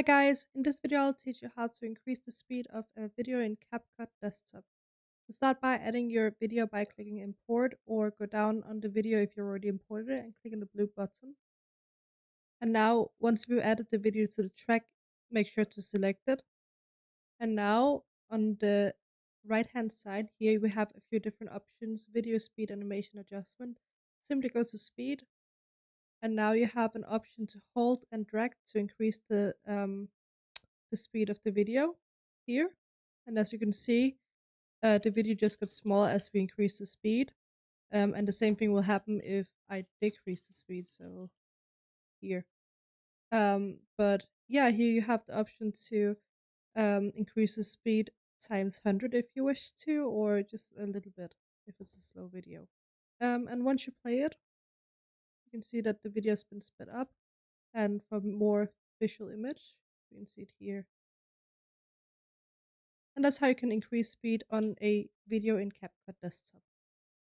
Hi guys, in this video I'll teach you how to increase the speed of a video in CapCut desktop. So start by adding your video by clicking import or go down on the video if you already imported it and click on the blue button. And now once we've added the video to the track, make sure to select it. And now on the right hand side here we have a few different options: video speed, animation adjustment. Simply go to speed, and now you have an option to hold and drag to increase the speed of the video here. And as you can see, the video just got smaller as we increase the speed. And the same thing will happen if I decrease the speed. So here. But yeah, here you have the option to increase the speed times 100 if you wish to, or just a little bit if it's a slow video. And once you play it, you can see that the video has been sped up. And for more visual image, you can see it here. And that's how you can increase speed on a video in CapCut Desktop.